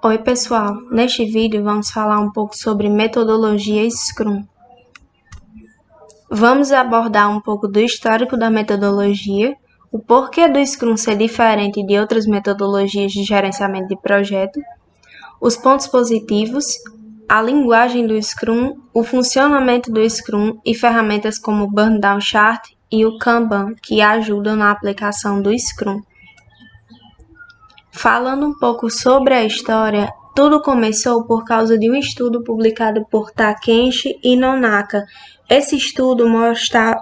Oi pessoal, neste vídeo vamos falar um pouco sobre metodologia Scrum. Vamos abordar um pouco do histórico da metodologia, o porquê do Scrum ser diferente de outras metodologias de gerenciamento de projeto, os pontos positivos, a linguagem do Scrum, o funcionamento do Scrum e ferramentas como o Burn Down Chart e o Kanban, que ajudam na aplicação do Scrum. Falando um pouco sobre a história, tudo começou por causa de um estudo publicado por Takeshi e Nonaka. Esse estudo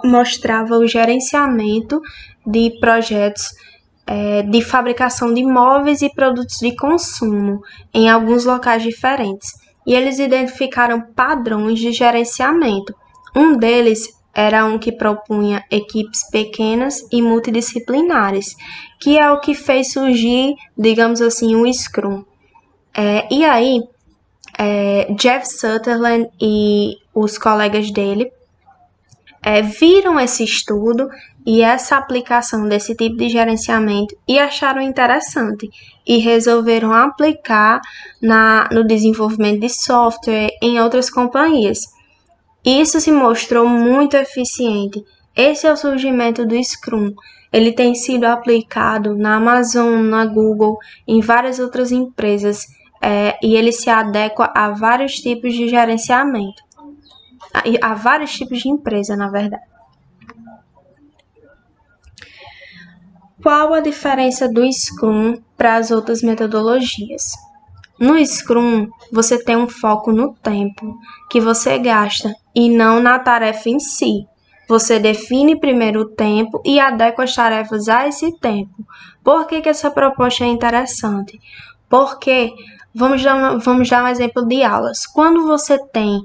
mostrava o gerenciamento de projetos de fabricação de móveis e produtos de consumo em alguns locais diferentes. E eles identificaram padrões de gerenciamento. Um deles era um que propunha equipes pequenas e multidisciplinares, que é o que fez surgir, digamos assim, o Scrum. Jeff Sutherland e os colegas dele viram esse estudo e essa aplicação desse tipo de gerenciamento e acharam interessante e resolveram aplicar no desenvolvimento de software em outras companhias. Isso se mostrou muito eficiente. Esse é o surgimento do Scrum. Ele tem sido aplicado na Amazon, na Google, em várias outras empresas e ele se adequa a vários tipos de gerenciamento, a vários tipos de empresa, na verdade. Qual a diferença do Scrum para as outras metodologias? No Scrum, você tem um foco no tempo que você gasta e não na tarefa em si. Você define primeiro o tempo e adequa as tarefas a esse tempo. Por que essa proposta é interessante? Porque, vamos dar um exemplo de aulas. Quando você tem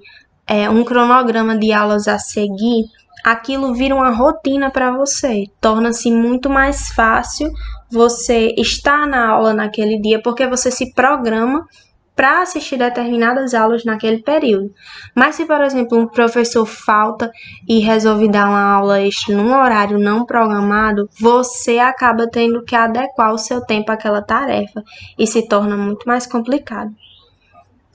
um cronograma de aulas a seguir, aquilo vira uma rotina para você. Torna-se muito mais fácil você estar na aula naquele dia, porque você se programa para assistir determinadas aulas naquele período. Mas se, por exemplo, um professor falta e resolve dar uma aula extra num horário não programado, você acaba tendo que adequar o seu tempo àquela tarefa e se torna muito mais complicado.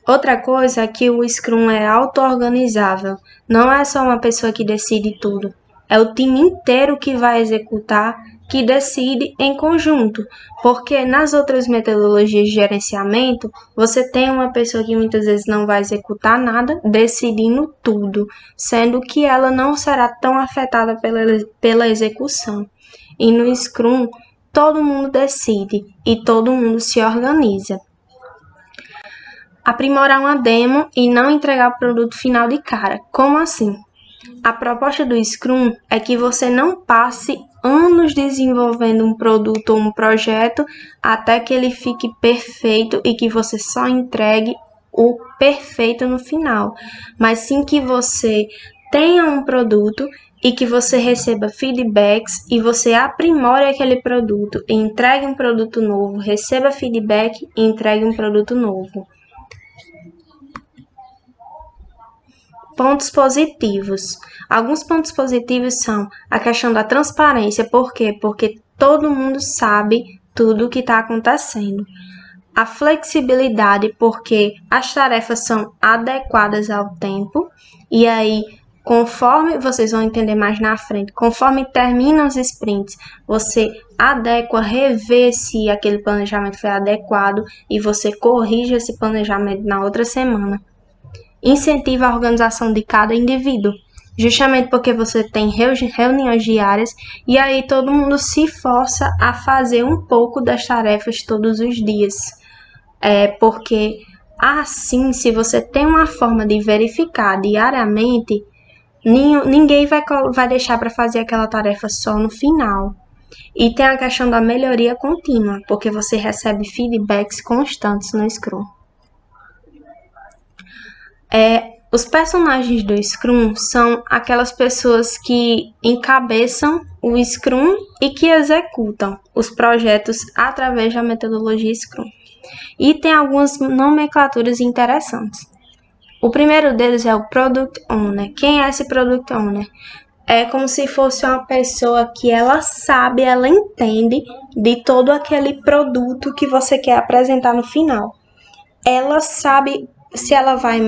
Outra coisa é que o Scrum é auto-organizável. Não é só uma pessoa que decide tudo. É o time inteiro que vai executar, que decide em conjunto. Porque nas outras metodologias de gerenciamento, você tem uma pessoa que muitas vezes não vai executar nada, decidindo tudo, sendo que ela não será tão afetada pela execução. E no Scrum, todo mundo decide e todo mundo se organiza. Aprimorar uma demo e não entregar o produto final de cara. Como assim? A proposta do Scrum é que você não passe anos desenvolvendo um produto ou um projeto até que ele fique perfeito e que você só entregue o perfeito no final, mas sim que você tenha um produto e que você receba feedbacks e você aprimore aquele produto e entregue um produto novo, receba feedback e entregue um produto novo. Pontos positivos. Alguns pontos positivos são a questão da transparência. Por quê? Porque todo mundo sabe tudo o que está acontecendo. A flexibilidade, porque as tarefas são adequadas ao tempo. E aí, conforme vocês vão entender mais na frente, conforme terminam os sprints, você adequa, revê se aquele planejamento foi adequado e você corrige esse planejamento na outra semana. Incentiva a organização de cada indivíduo, justamente porque você tem reuniões diárias e aí todo mundo se força a fazer um pouco das tarefas todos os dias. Porque assim, se você tem uma forma de verificar diariamente, ninguém vai deixar para fazer aquela tarefa só no final. E tem a questão da melhoria contínua, porque você recebe feedbacks constantes no Scrum. Os personagens do Scrum são aquelas pessoas que encabeçam o Scrum e que executam os projetos através da metodologia Scrum. E tem algumas nomenclaturas interessantes. O primeiro deles é o Product Owner. Quem é esse Product Owner? É como se fosse uma pessoa que ela sabe, ela entende de todo aquele produto que você quer apresentar no final. ela sabe se ela vai,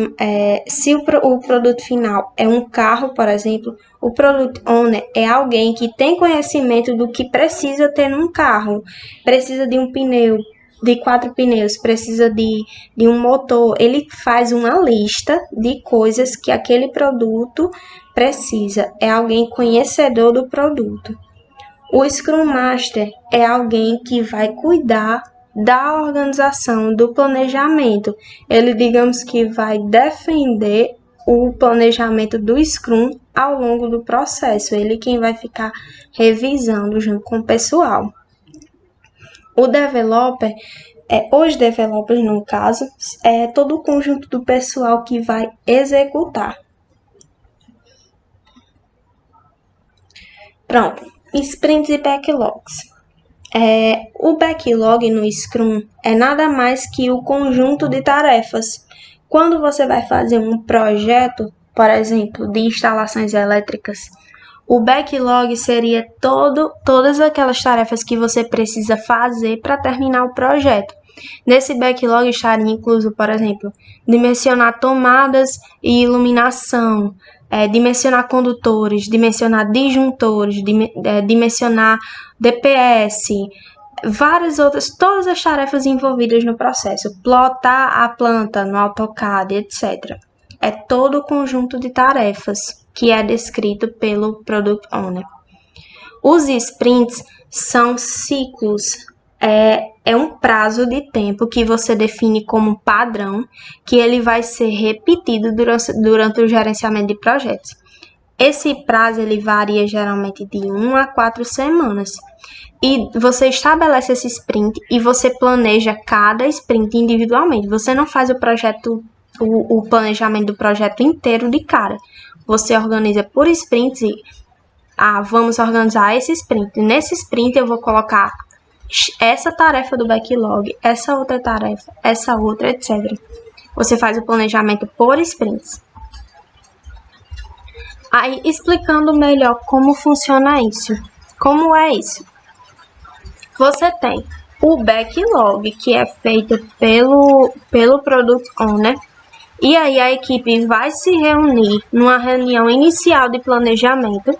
se o produto final é um carro, por exemplo, o Product Owner é alguém que tem conhecimento do que precisa ter num carro. Precisa de um pneu, de 4 pneus, precisa de um motor. Ele faz uma lista de coisas que aquele produto precisa. É alguém conhecedor do produto. O Scrum Master é alguém que vai cuidar da organização, do planejamento. Ele, digamos que vai defender o planejamento do Scrum ao longo do processo. Ele quem vai ficar revisando junto com o pessoal. O developer, os developers no caso, é todo o conjunto do pessoal que vai executar. Pronto, sprints e backlogs. O backlog no Scrum é nada mais que o conjunto de tarefas. Quando você vai fazer um projeto, por exemplo, de instalações elétricas, o backlog seria todas aquelas tarefas que você precisa fazer para terminar o projeto. Nesse backlog estaria incluso, por exemplo, dimensionar tomadas e iluminação, dimensionar condutores, dimensionar disjuntores, dimensionar DPS, várias outras, todas as tarefas envolvidas no processo, plotar a planta no AutoCAD, etc. É todo o conjunto de tarefas que é descrito pelo Product Owner. Os sprints são ciclos, é um prazo de tempo que você define como padrão, que ele vai ser repetido durante o gerenciamento de projetos. Esse prazo ele varia geralmente de 1 a 4 semanas. E você estabelece esse sprint e você planeja cada sprint individualmente. Você não faz o planejamento do projeto inteiro de cara. Você organiza por sprints e vamos organizar esse sprint. Nesse sprint eu vou colocar essa tarefa do backlog, essa outra tarefa, essa outra, etc. Você faz o planejamento por sprints. Aí, explicando melhor como funciona isso. Como é isso? Você tem o backlog, que é feito pelo Product Owner, e aí a equipe vai se reunir numa reunião inicial de planejamento.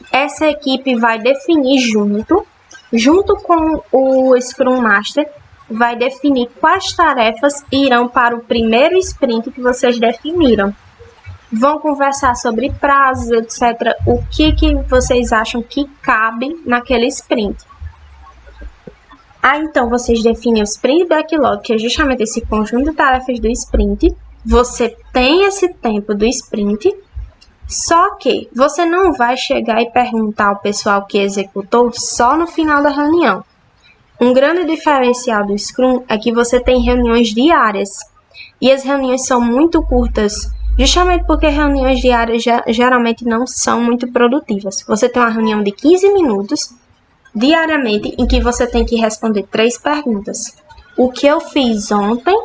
Essa equipe vai definir junto com o Scrum Master, vai definir quais tarefas irão para o primeiro sprint que vocês definiram. Vão conversar sobre prazos, etc. O que vocês acham que cabe naquele sprint. Então, vocês definem o sprint backlog, que é justamente esse conjunto de tarefas do sprint. Você tem esse tempo do sprint, só que você não vai chegar e perguntar ao pessoal que executou só no final da reunião. Um grande diferencial do Scrum é que você tem reuniões diárias. E as reuniões são muito curtas, justamente porque reuniões diárias geralmente não são muito produtivas. Você tem uma reunião de 15 minutos diariamente em que você tem que responder 3 perguntas. O que eu fiz ontem,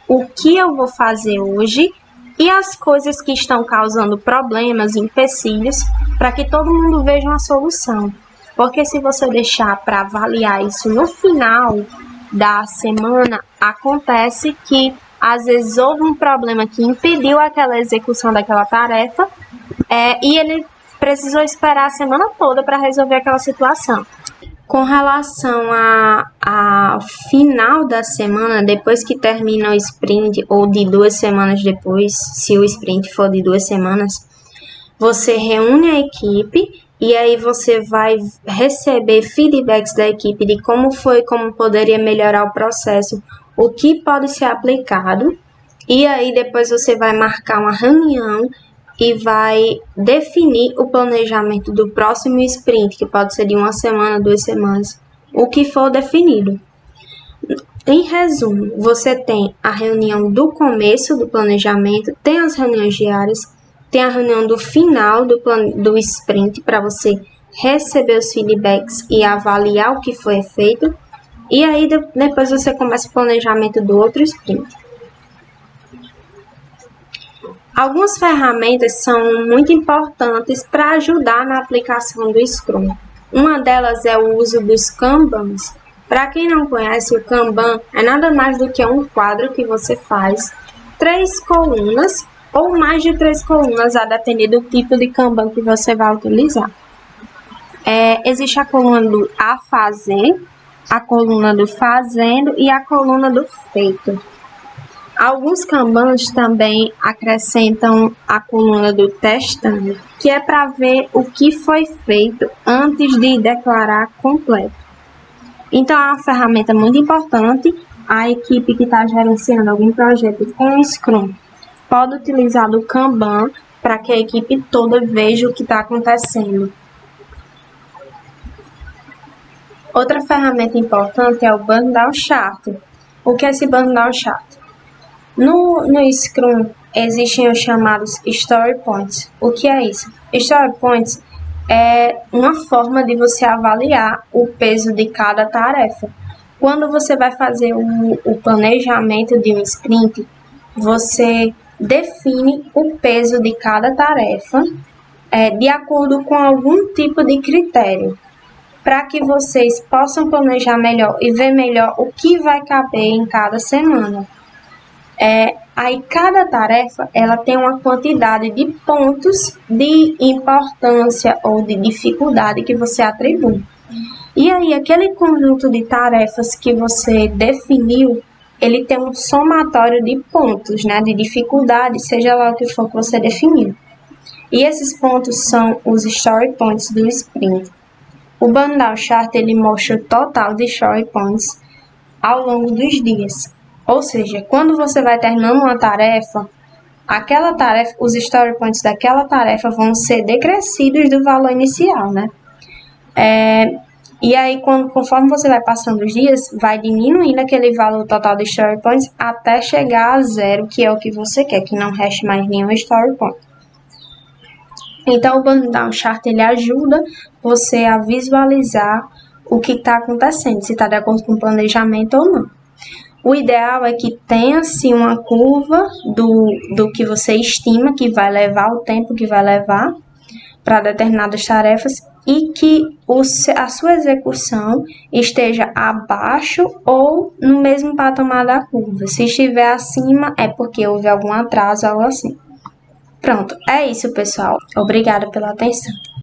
o que eu vou fazer hoje e as coisas que estão causando problemas, empecilhos, para que todo mundo veja uma solução. Porque se você deixar para avaliar isso no final da semana, acontece que às vezes houve um problema que impediu aquela execução daquela tarefa e ele precisou esperar a semana toda para resolver aquela situação. Com relação ao final da semana, depois que termina o sprint, ou de 2 semanas depois, se o sprint for de 2 semanas, você reúne a equipe e aí você vai receber feedbacks da equipe de como foi, como poderia melhorar o processo, o que pode ser aplicado, e aí depois você vai marcar uma reunião e vai definir o planejamento do próximo sprint, que pode ser de 1 semana, 2 semanas, o que for definido. Em resumo, você tem a reunião do começo do planejamento, tem as reuniões diárias, tem a reunião do final do sprint para você receber os feedbacks e avaliar o que foi feito, e aí depois você começa o planejamento do outro sprint. Algumas ferramentas são muito importantes para ajudar na aplicação do Scrum. Uma delas é o uso dos Kanbans, Para quem não conhece, o Kanban é nada mais do que um quadro que você faz 3 colunas ou mais de 3 colunas, a depender do tipo de Kanban que você vai utilizar. Existe a coluna do a fazer, a coluna do fazendo e a coluna do feito. Alguns Kanbans também acrescentam a coluna do testando, que é para ver o que foi feito antes de declarar completo. Então, é uma ferramenta muito importante. A equipe que está gerenciando algum projeto com o Scrum pode utilizar do Kanban para que a equipe toda veja o que está acontecendo. Outra ferramenta importante é o Burn Down Chart. O que é esse Burn Down Chart? No Scrum existem os chamados Story Points. O que é isso? Story Points é uma forma de você avaliar o peso de cada tarefa. Quando você vai fazer o planejamento de um sprint, você define o peso de cada tarefa de acordo com algum tipo de critério, para que vocês possam planejar melhor e ver melhor o que vai caber em cada semana. Aí cada tarefa ela tem uma quantidade de pontos de importância ou de dificuldade que você atribui. E aí aquele conjunto de tarefas que você definiu, ele tem um somatório de pontos, né, de dificuldade, seja lá o que for que você definiu. E esses pontos são os Story Points do sprint. O Burn Down Chart ele mostra o total de Story Points ao longo dos dias. Ou seja, quando você vai terminando uma tarefa, os Story Points daquela tarefa vão ser decrescidos do valor inicial, né? E aí, conforme você vai passando os dias, vai diminuindo aquele valor total de Story Points até chegar a 0, que é o que você quer, que não reste mais nenhum Story Point. Então, o Burn Down Chart ele ajuda você a visualizar o que está acontecendo, se está de acordo com o planejamento ou não. O ideal é que tenha-se uma curva do que você estima que vai levar, o tempo que vai levar para determinadas tarefas e que a sua execução esteja abaixo ou no mesmo patamar da curva. Se estiver acima, é porque houve algum atraso, algo assim. Pronto, é isso, pessoal. Obrigada pela atenção.